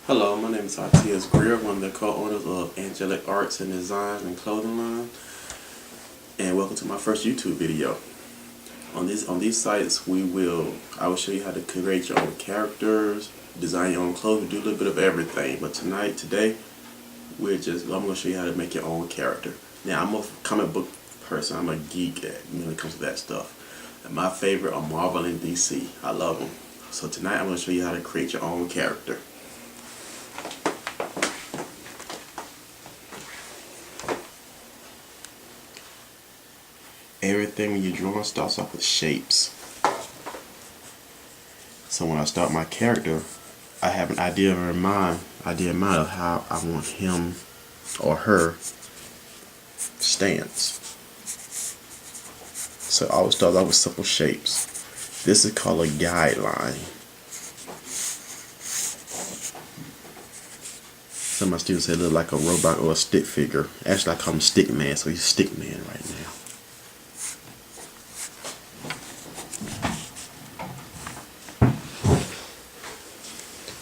Hello, my name is Artias Greer, one of the co-owners of Angelic Arts and Design and Clothing Line, and welcome to my first YouTube video. On these sites, I will show you how to create your own characters, design your own clothes, do a little bit of everything. But today, I'm going to show you how to make your own character. Now, I'm a comic book person. I'm a geek when it comes to that stuff. And my favorite are Marvel and DC. I love them. So tonight, I'm going to show you how to create your own character. Everything when you're drawing starts off with shapes. So when I start my character, I have an idea in mind of how I want him or her stance. So I always start off with simple shapes. This is called a guideline. Some of my students say it looks like a robot or a stick figure. Actually, I call him Stick Man, so he's Stick Man right now.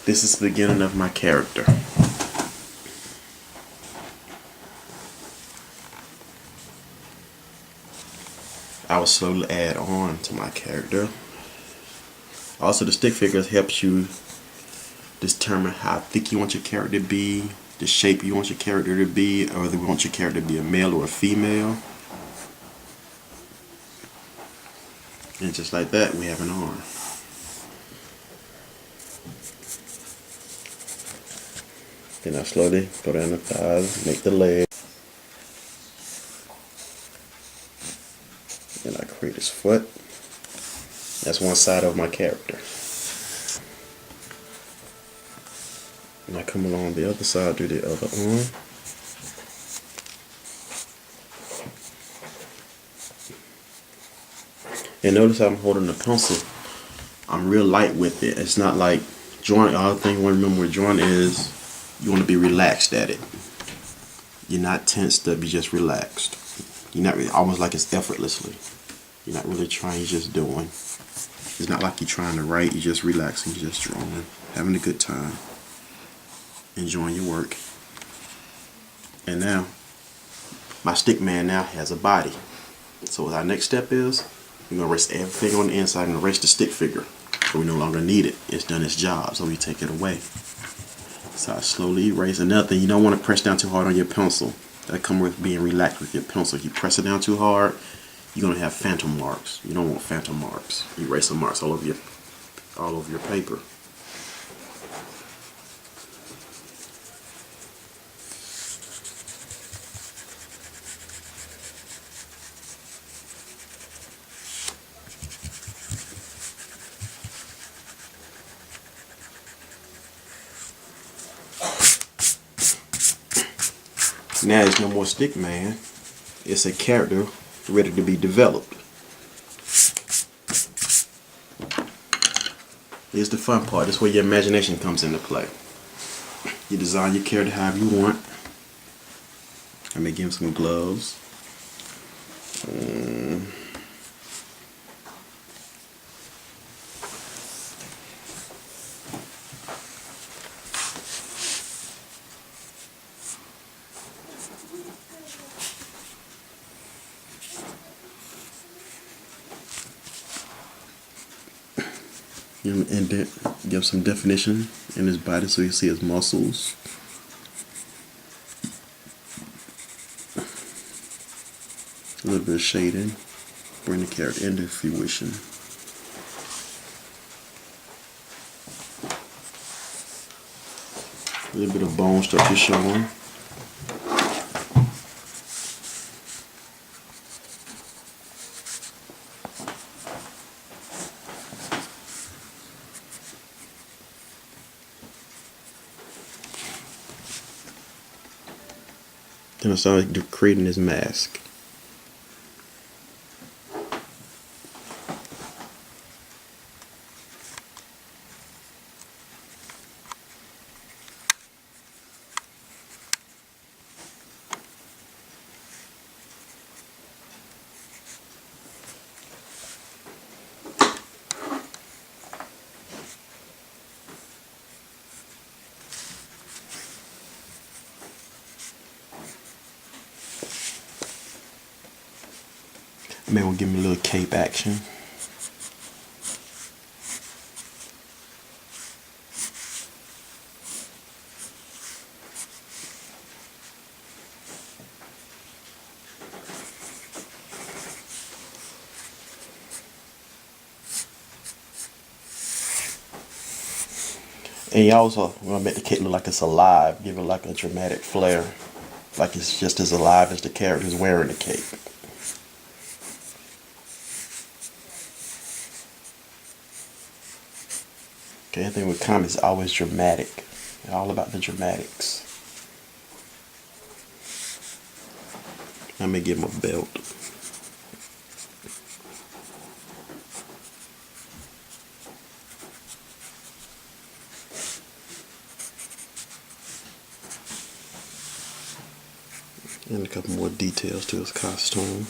This is the beginning of my character. I will slowly add on to my character. Also, the stick figures helps you determine how thick you want your character to be, the shape you want your character to be, or whether you want your character to be a male or a female. And just like that, we have an arm. Then I slowly go down the thighs, make the leg. Then I create his foot. That's one side of my character. And I come along the other side, do the other arm. And notice how I'm holding the pencil. I'm real light with it. It's not like drawing. All the thing you want to remember with drawing is you want to be relaxed at it. You're not tensed up, you're just relaxed. You're not really, almost like it's effortlessly. You're not really trying, you're just doing. It's not like you're trying to write, you're just relaxing, you're just drawing, having a good time, enjoying your work. And now, my stick man now has a body. So what our next step is, we're going to erase everything on the inside and erase the stick figure. So we no longer need it. It's done its job, so we take it away. So I slowly erase. Another thing, you don't want to press down too hard on your pencil. That comes with being relaxed with your pencil. If you press it down too hard, you're going to have phantom marks. You don't want phantom marks. Eraser marks all over your paper. Now it's no more stick man. It's a character ready to be developed. Here's the fun part. This is where your imagination comes into play. You design your character however you want. I may give him some gloves. And give some definition in his body so you see his muscles. A little bit of shading. Bring the character into fruition. A little bit of bone structure showing. Then I started creating his mask. Maybe we'll give me a little cape action. And you also want to make the cape look like it's alive, give it like a dramatic flair, like it's just as alive as the character is wearing the cape. Okay, anything with comics is always dramatic. It's all about the dramatics. Let me give him a belt. And a couple more details to his costume.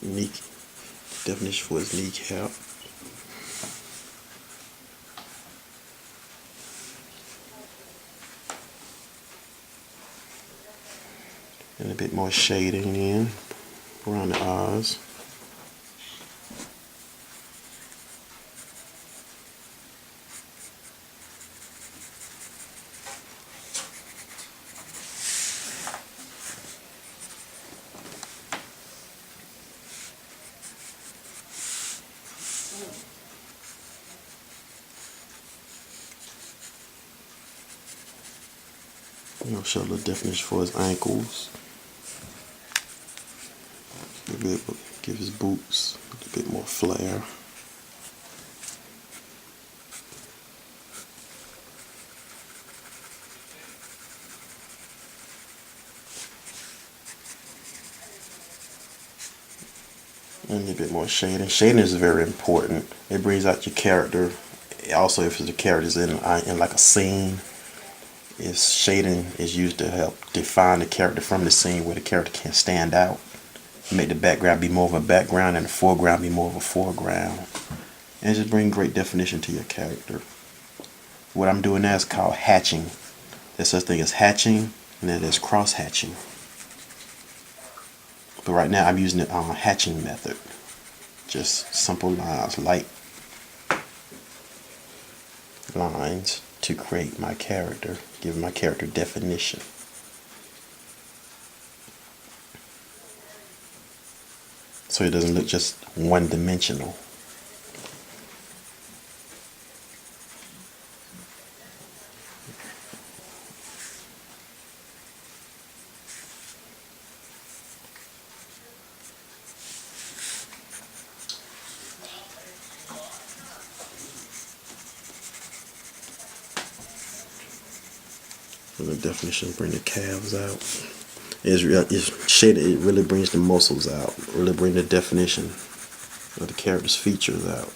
Knee definition for his kneecap. And a bit more shading in around the eyes. I'll show the definition for his ankles. Give his boots a bit more flair. And a bit more shading. Shading is very important. It brings out your character. Also, if the character is in like a scene, shading is used to help define the character from the scene where the character can't stand out. Make the background be more of a background and the foreground be more of a foreground. And just bring great definition to your character. What I'm doing now is called hatching. There's such thing as hatching, and then there's cross hatching. But right now I'm using the hatching method. Just simple lines, light lines to create my character, give my character definition. So it doesn't look just one-dimensional. So the definition, bring the calves out. It's shaded. It really brings the muscles out. Really bring the definition of the character's features out.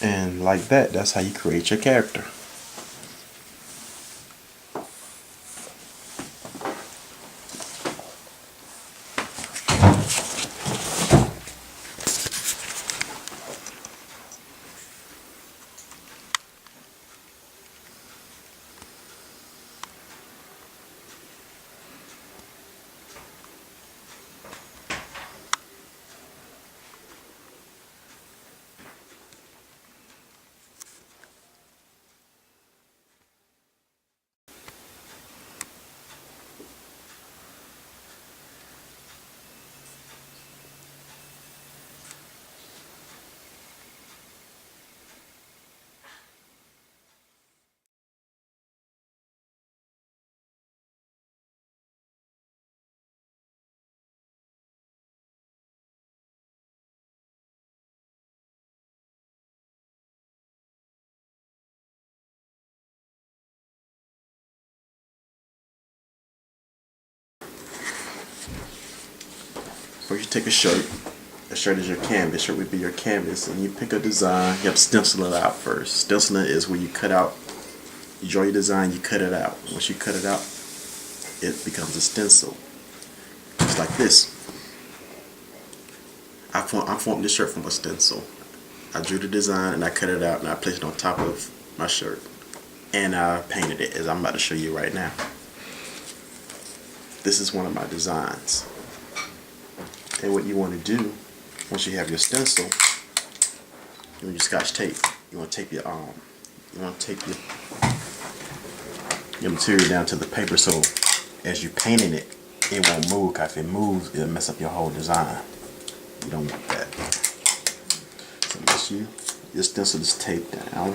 And like that, that's how you create your character. First you take a shirt. A shirt is your canvas. Shirt would be your canvas, and you pick a design. You have to stencil it out first. Stenciling is where you cut out. You draw your design. You cut it out. Once you cut it out, it becomes a stencil. It's like this. I formed this shirt from a stencil. I drew the design and I cut it out and I placed it on top of my shirt. And I painted it as I'm about to show you right now. This is one of my designs. And what you want to do, once you have your stencil, you want your Scotch tape. You want to tape your material down to the paper, so as you're painting it, it won't move. Cause if it moves, it'll mess up your whole design. You don't want that. So once your stencil is taped down,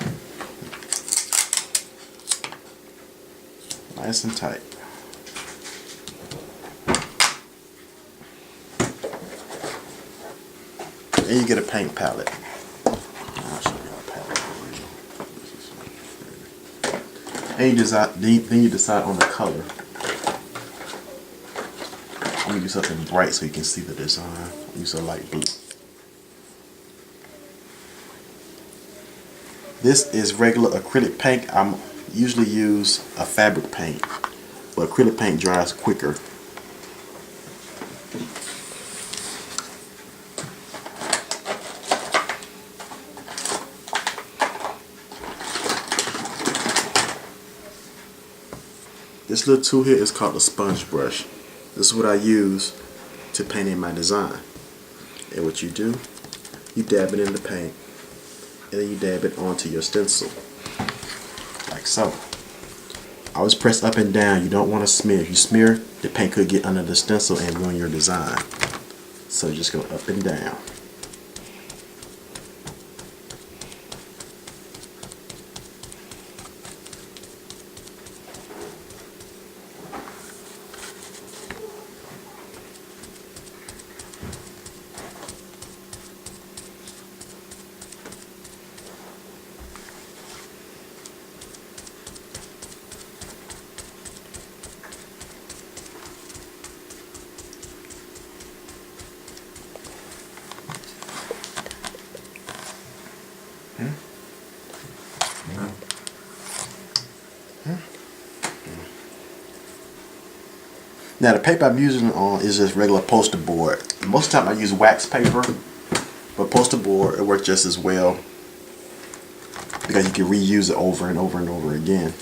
nice and tight. And you get a paint palette. I'll show you a palette. And then you decide on the color. I'm gonna do something bright so you can see the design. Use a light blue. This is regular acrylic paint. I usually use a fabric paint, but acrylic paint dries quicker. This little tool here is called a sponge brush. This is what I use to paint in my design. And what you do, you dab it in the paint, and then you dab it onto your stencil, like so. Always press up and down. You don't want to smear. If you smear, the paint could get under the stencil and ruin your design. So just go up and down. Now the paper I'm using on is just regular poster board. Most of the time I use wax paper, but poster board, it works just as well because you can reuse it over and over and over again.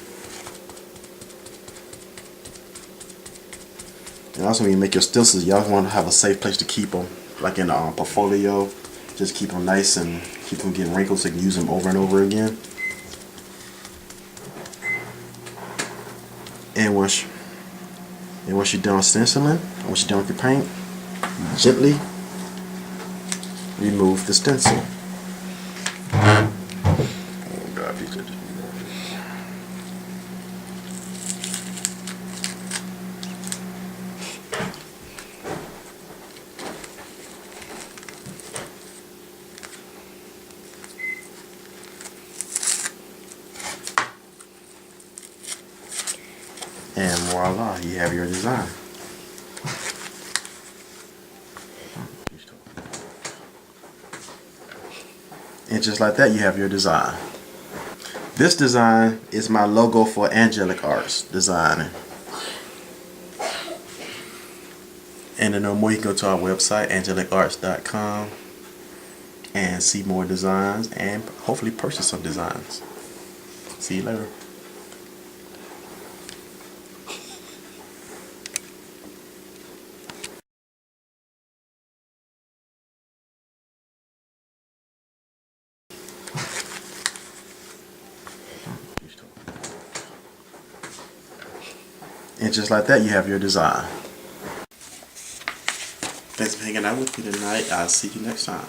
And also when you make your stencils, you always want to have a safe place to keep them, like in a portfolio. Just keep them nice and keep them getting wrinkled so you can use them over and over again. And once you're done stenciling, once you're done with your paint, gently remove the stencil. Oh God, you could. And voila, you have your design. And just like that, you have your design. This design is my logo for Angelic Arts Designing. And to know more, you can go to our website, angelicarts.com, and see more designs and hopefully purchase some designs. See you later. And just like that, you have your design. Thanks for hanging out with me tonight. I'll see you next time.